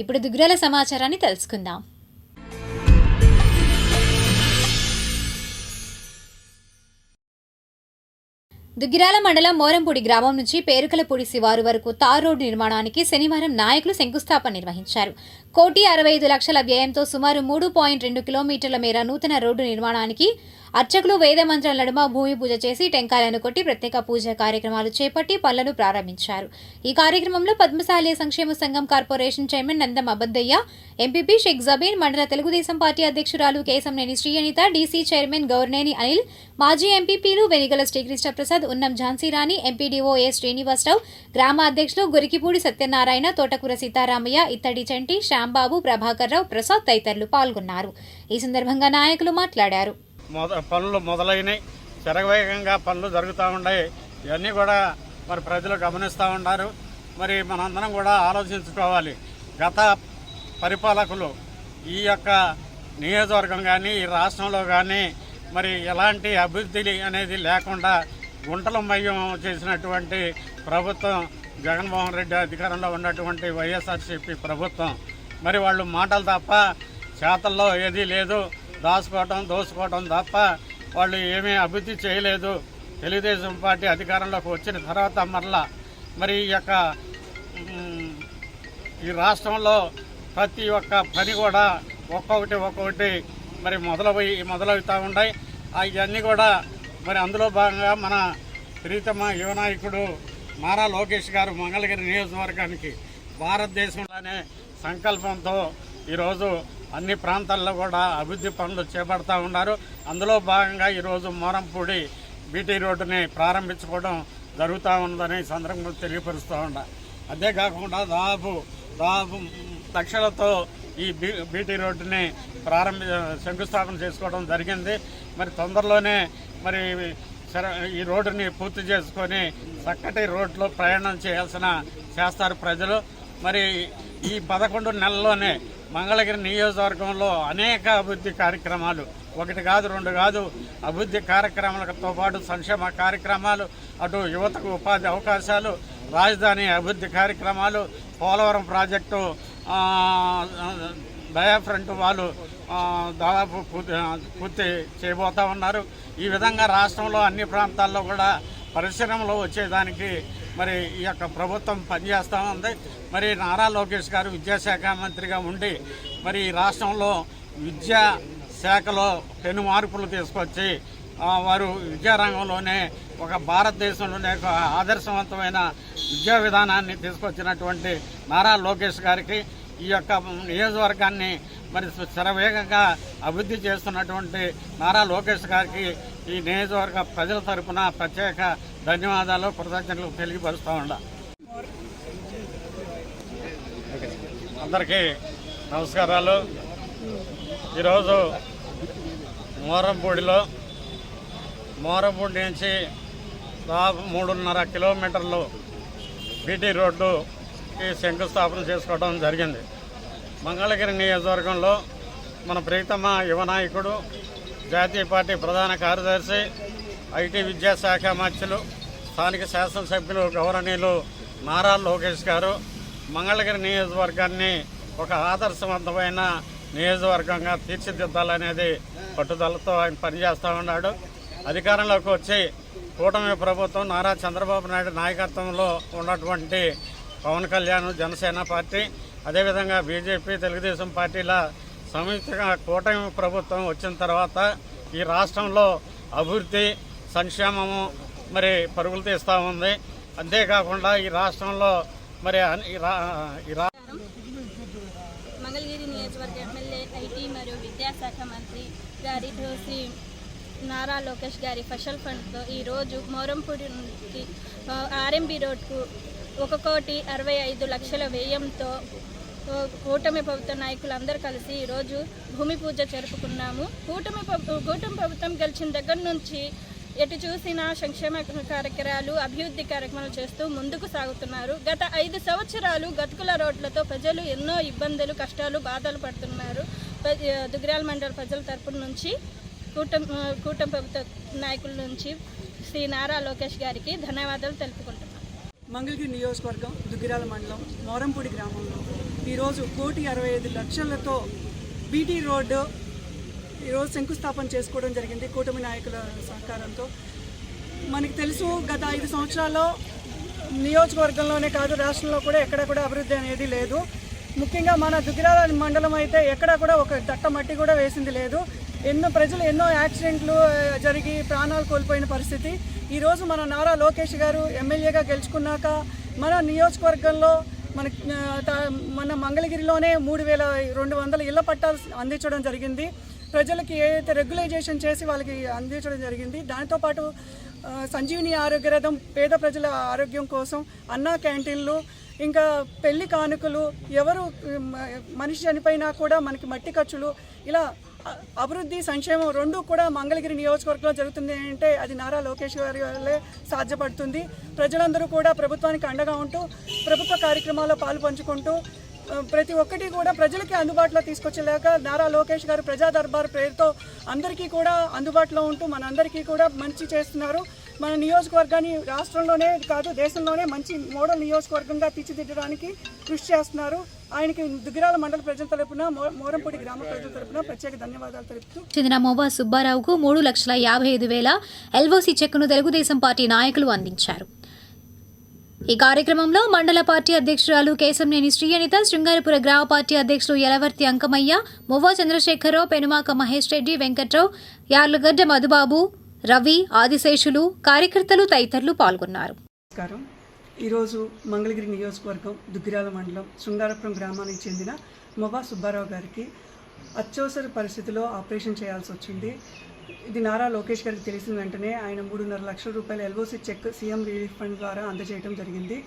ఇప్పుడు దుగ్గిరాల సమాచారాన్ని తెలుసుకుందాం. దుగ్గిరాల మండలం మోరంపూడి గ్రామం నుంచి పేరుకలపూడి శివారు వరకు తార్ రోడ్డు నిర్మాణానికి శనివారం నాయకులు శంకుస్థాపన నిర్వహించారు. 1,65,00,000 వ్యయంతో సుమారు 3.2 కిలోమీటర్ల మేర నూతన రోడ్డు నిర్మాణానికి అర్చకులు వేదమంత్రాల నడుమ భూమి పూజ చేసి టెంకాయలను కొట్టి ప్రత్యేక పూజా కార్యక్రమాలు చేపట్టి పనులను ప్రారంభించారు. ఈ కార్యక్రమంలో పద్మశాలి సంక్షేమ సంఘం corporation chairman Nandam Abaddaiah, MPP Shaik Jabir, మండల తెలుగుదేశం పార్టీ అధ్యక్షురాలు కేశంనేని శ్రీఅనిత, డీసీ చైర్మన్ గౌర్నేని అనిల్, మాజీ ఎంపీపీలు వెనిగల శ్రీకృష్ణప్రసాద్, ఉన్నం ఝాన్సీరాణి, ఎంపీడీఓ ఏ శ్రీనివాసరావు, గ్రామ అధ్యక్షులు గురికిపూడి సత్యనారాయణ, తోటకూర సీతారామయ్య, ఇత్తడి చంటి, శ్యాంబాబు, ప్రభాకర్రావు, ప్రసాద్ తదితరులు పాల్గొన్నారు. ఈ సందర్భంగా నాయకులు మాట్లాడారు. పనులు మొదలైనవి, శరవేగంగా పనులు జరుగుతూ ఉన్నాయి. ఇవన్నీ కూడా మరి ప్రజలు గమనిస్తూ ఉన్నారు. మరి మనందరం కూడా ఆలోచించుకోవాలి. గత పరిపాలకులు ఈ యొక్క నియోజకవర్గం కానీ ఈ రాష్ట్రంలో కానీ మరి ఎలాంటి అభివృద్ధి అనేది లేకుండా గుంటలమయం చేసినటువంటి ప్రభుత్వం జగన్మోహన్ రెడ్డి అధికారంలో ఉన్నటువంటి వైఎస్ఆర్సీపీ ప్రభుత్వం. మరి వాళ్ళు మాటలు తప్ప చేతల్లో ఏదీ లేదు, దోసుకోవటం తప్ప వాళ్ళు ఏమీ అభివృద్ధి చేయలేదు. తెలుగుదేశం పార్టీ అధికారంలోకి వచ్చిన తర్వాత మరలా మరి ఈ రాష్ట్రంలో ప్రతి ఒక్క పని కూడా ఒక్కొక్కటి మరి మొదలవుతూ ఉన్నాయి. ఇవన్నీ కూడా మరి అందులో భాగంగా మన ప్రీతమ యువ నాయకుడు నారా లోకేష్ గారు మంగళగిరి నియోజకవర్గానికి భారతదేశంలోనే సంకల్పంతో ఈరోజు అన్ని ప్రాంతాల్లో కూడా అభివృద్ధి పనులు చేపడతా ఉన్నారు. అందులో భాగంగా ఈరోజు మోరంపూడి బీటీ రోడ్డుని ప్రారంభించుకోవడం జరుగుతూ ఉందని సందర్భంగా తెలియపరుస్తూ ఉన్నా. అంతేకాకుండా దాదాపు లక్షలతో ఈ బీటీ రోడ్డుని శంకుస్థాపన చేసుకోవడం జరిగింది. మరి తొందరలోనే మరి ఈ రోడ్డుని పూర్తి చేసుకొని చక్కటి రోడ్లో ప్రయాణం చేస్తారు ప్రజలు. మరి ఈ 11 నెలల్లోనే మంగళగిరి నియోజకవర్గంలో అనేక అభివృద్ధి కార్యక్రమాలు, 1 కాదు 2 కాదు, అభివృద్ధి కార్యక్రమాలతో పాటు సంక్షేమ కార్యక్రమాలు, అటు యువతకు ఉపాధి అవకాశాలు, రాజధాని అభివృద్ధి కార్యక్రమాలు, పోలవరం ప్రాజెక్టు డయాఫ్రంట్ వాళ్ళు దాదాపు పూర్తి చేయబోతూ ఉన్నారు. ఈ విధంగా రాష్ట్రంలో అన్ని ప్రాంతాల్లో కూడా పరిశ్రమలు వచ్చేదానికి మరి ఈ యొక్క ప్రభుత్వం పనిచేస్తూ ఉంది. మరి నారా లోకేష్ గారు విద్యాశాఖ మంత్రిగా ఉండి మరి ఈ రాష్ట్రంలో విద్యా శాఖలో పెను మార్పులు తీసుకొచ్చి వారు విద్యారంగంలోనే ఒక భారతదేశంలోనే ఒక ఆదర్శవంతమైన విద్యా విధానాన్ని తీసుకొచ్చినటువంటి నారా లోకేష్ గారికి, ఈ యొక్క నియోజకవర్గాన్ని మరి శరవేగంగా అభివృద్ధి చేస్తున్నటువంటి నారా లోకేష్ గారికి ఈ నియోజకవర్గ ప్రజల తరపున ప్రత్యేక ధన్యవాదాలు, కృతజ్ఞతలు తెలియపరుస్తూ ఉండ. అందరికీ నమస్కారాలు. ఈరోజు మోరంపూడి నుంచి దాదాపు 3.5 కిలోమీటర్లు బీటీ రోడ్డుకి శంకుస్థాపన చేసుకోవడం జరిగింది. మంగళగిరి నియోజకవర్గంలో మన ప్రీతమ యువ నాయకుడు, జాతీయ పార్టీ ప్రధాన కార్యదర్శి, ఐటీ విద్యాశాఖ మంత్రులు, స్థానిక శాసనసభ్యులు గౌరవనీయులు నారా లోకేష్ గారు మంగళగిరి నియోజకవర్గాన్ని ఒక ఆదర్శవంతమైన నియోజకవర్గంగా తీర్చిదిద్దాలనేది పట్టుదలతో ఆయన పనిచేస్తూ ఉన్నాడు. అధికారంలోకి వచ్చి కూటమి ప్రభుత్వం నారా చంద్రబాబు నాయుడు నాయకత్వంలో ఉన్నటువంటి పవన్ కళ్యాణ్ జనసేన పార్టీ, అదేవిధంగా బీజేపీ తెలుగుదేశం పార్టీల సంయుక్తంగా కూటమి ప్రభుత్వం వచ్చిన తర్వాత ఈ రాష్ట్రంలో అభివృద్ధి సంక్షేమము మరి పరుగులు తీస్తూ ఉంది. అంతేకాకుండా ఈ రాష్ట్రంలో మరి మంగళగిరి నియోజకవర్గ ఎమ్మెల్యే, ఐటీ మరియు విద్యాశాఖ మంత్రి గారి శ్రీ నారా లోకేష్ గారి స్పెషల్ ఫండ్తో ఈరోజు మోరంపూడి నుంచి ఆర్ఎంబీ రోడ్కు 1,65,00,000 వ్యయంతో కూటమి ప్రభుత్వ నాయకులందరూ కలిసి ఈరోజు భూమి పూజ జరుపుకున్నాము. కూటమి ప్రభుత్వం గెలిచిన దగ్గర నుంచి ఎటు చూసినా సంక్షేమ కార్యక్రమాలు, అభివృద్ధి కార్యక్రమాలు చేస్తూ ముందుకు సాగుతున్నారు. గత 5 సంవత్సరాలు గతుకుల రోడ్లతో ప్రజలు ఎన్నో ఇబ్బందులు, కష్టాలు, బాధలు పడుతున్నారు. దుగ్గిరాల మండల ప్రజల తరపున నుంచి కూటమి ప్రభుత్వ నాయకుల నుంచి శ్రీ నారా లోకేష్ గారికి ధన్యవాదాలు తెలుపుకుంటున్నాను. మంగళగిరి నియోజకవర్గం దుగ్గిరాల మండలం మోరంపూడి గ్రామంలో ఈరోజు 1,65,00,000తో బీటీ రోడ్డు ఈరోజు శంకుస్థాపన చేసుకోవడం జరిగింది కూటమి నాయకుల సహకారంతో. మనకి తెలుసు గత 5 సంవత్సరాల్లో నియోజకవర్గంలోనే కాదు రాష్ట్రంలో కూడా ఎక్కడ కూడా అభివృద్ధి అనేది లేదు. ముఖ్యంగా మన దుగ్గిరాల మండలం అయితే ఎక్కడా కూడా ఒక తట్ట మట్టి కూడా వేసింది లేదు. ఎన్నో యాక్సిడెంట్లు జరిగి ప్రాణాలు కోల్పోయిన పరిస్థితి. ఈరోజు మన నారా లోకేష్ గారు ఎమ్మెల్యేగా గెలుచుకున్నాక మన నియోజకవర్గంలో మన మంగళగిరిలోనే 3,200 ఇళ్ల పట్టాలు అందించడం జరిగింది. ప్రజలకి ఏదైతే రెగ్యులైజేషన్ చేసి వాళ్ళకి అందించడం జరిగింది. దాంతోపాటు సంజీవిని ఆరోగ్య రథం పేద ప్రజల ఆరోగ్యం కోసం అన్నా క్యాంటీన్లు, ఇంకా పెళ్లి కానుకలు, ఎవరు మనిషి చనిపోయినా కూడా మనకి మట్టి ఖర్చులు, ఇలా అభివృద్ధి సంక్షేమం రెండు కూడా మంగళగిరి నియోజకవర్గంలో జరుగుతుంది అంటే అది నారా లోకేష్ గారి వల్లే సాధ్యపడుతుంది. ప్రజలందరూ కూడా ప్రభుత్వానికి అండగా ఉంటూ ప్రభుత్వ కార్యక్రమాల్లో పాలు పంచుకుంటూ ప్రతి ఒక్కటి కూడా ప్రజలకి అందుబాటులో తీసుకొచ్చేలాగా నారా లోకేష్ గారు ప్రజా దర్బార్ పేరుతో అందరికీ కూడా అందుబాటులో ఉంటూ మనందరికీ కూడా మంచి చేస్తున్నారు. మన నియోజకవర్గాన్ని రాష్ట్రంలోనే కాదు దేశంలోనే మంచి మోడల్ నియోజకవర్గంగా తీర్చిదిద్దడానికి కృషి చేస్తున్నారు. ఆయనకి దుగ్గిరాల మండల ప్రజల తరపున మోరంపూడి గ్రామ ప్రజల తరపున ప్రత్యేక ధన్యవాదాలు తెలుపుతూ చెందిన మోవా సుబ్బారావుకు 3,55,000 ఎల్ఓసి చెక్కును తెలుగుదేశం పార్టీ నాయకులు అందించారు. ఈ కార్యక్రమంలో మండల పార్టీ అధ్యక్షురాలు కేశంనేని శ్రీ అనిత, శృంగారపుర గ్రామ పార్టీ అధ్యక్షులు యలవర్తి అంకమయ్య, మొవ్వా చంద్రశేఖరరావు, పెనుమాక మహేష్ రెడ్డి, వెంకట్రావు, యార్లగడ్డ మధుబాబు, రవి, ఆదిశేషులు, కార్యకర్తలు తదితరులు పాల్గొన్నారు. నమస్కారం. ఈరోజు మంగళగిరి నియోజకవర్గం దుగ్గిరాల మండలం శృంగారపురం గ్రామానికి చెందిన మొవ్వా సుబ్బారావు గారికి అత్యవసర పరిస్థితిలో ఆపరేషన్ చేయాల్సి వచ్చింది. ఇది నారా లోకేష్ గారికి తెలిసిన వెంటనే ఆయన 3.5 లక్షల రూపాయల LOC check CM relief fund ద్వారా అందజేయడం జరిగింది.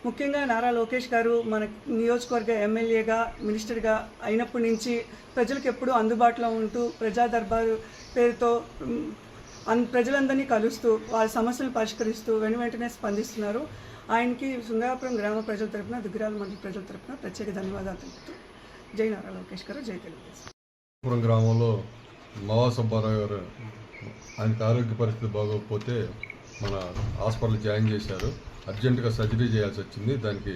ముఖ్యంగా నారా లోకేష్ గారు మన నియోజకవర్గ ఎమ్మెల్యేగా మినిస్టర్గా అయినప్పటి నుంచి ప్రజలకు ఎప్పుడూ అందుబాటులో ఉంటూ ప్రజా దర్బారు పేరుతో ప్రజలందరినీ కలుస్తూ వాళ్ళ సమస్యలు పరిష్కరిస్తూ వెంటనే స్పందిస్తున్నారు. ఆయనకి శృంగారపురం గ్రామ ప్రజల తరపున దుగ్గిరాల మండల ప్రజల తరపున ప్రత్యేక ధన్యవాదాలు తెలుపుతూ జై నారా లోకేష్ గారు, జై తెలుగుదేశం. గ్రామంలో మొవ్వా సుబ్బారావు గారు ఆయనకు ఆరోగ్య పరిస్థితి బాగోకపోతే మన హాస్పిటల్ జాయిన్ చేశారు. అర్జెంటుగా సర్జరీ చేయాల్సి వచ్చింది. దానికి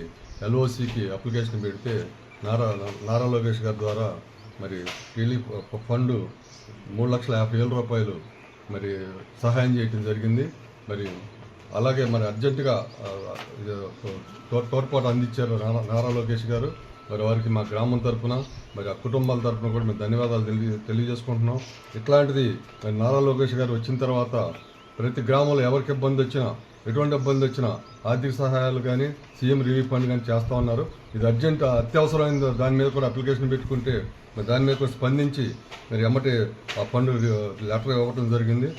ఎల్ఓసికి అప్లికేషన్ పెడితే నారా లోకేష్ గారి ద్వారా మరి రిలీఫ్ ఫండ్ 3,50,000 రూపాయలు మరి సహాయం చేయడం జరిగింది. మరి అలాగే మరి అర్జెంటుగా తోడ్పాటు అందించారు నారా లోకేష్ గారు. మరి వారికి మా గ్రామం తరఫున మరి ఆ కుటుంబాల తరఫున కూడా మేము ధన్యవాదాలు తెలియజేసుకుంటున్నాం. ఇట్లాంటిది మరి నారా లోకేష్ గారు వచ్చిన తర్వాత ప్రతి గ్రామంలో ఎవరికి ఇబ్బంది వచ్చినా, ఎటువంటి ఇబ్బంది వచ్చినా ఆర్థిక సహాయాలు కానీ సీఎం రిలీఫ్ ఫండ్ కానీ చేస్తూ ఉన్నారు. ఇది అత్యవసరమైన దాని మీద కూడా అప్లికేషన్ పెట్టుకుంటే మరి దాని మీద కూడా స్పందించి మరి ఎమ్మటి ఆ ఫండ్ లెటర్ ఇవ్వడం జరిగింది.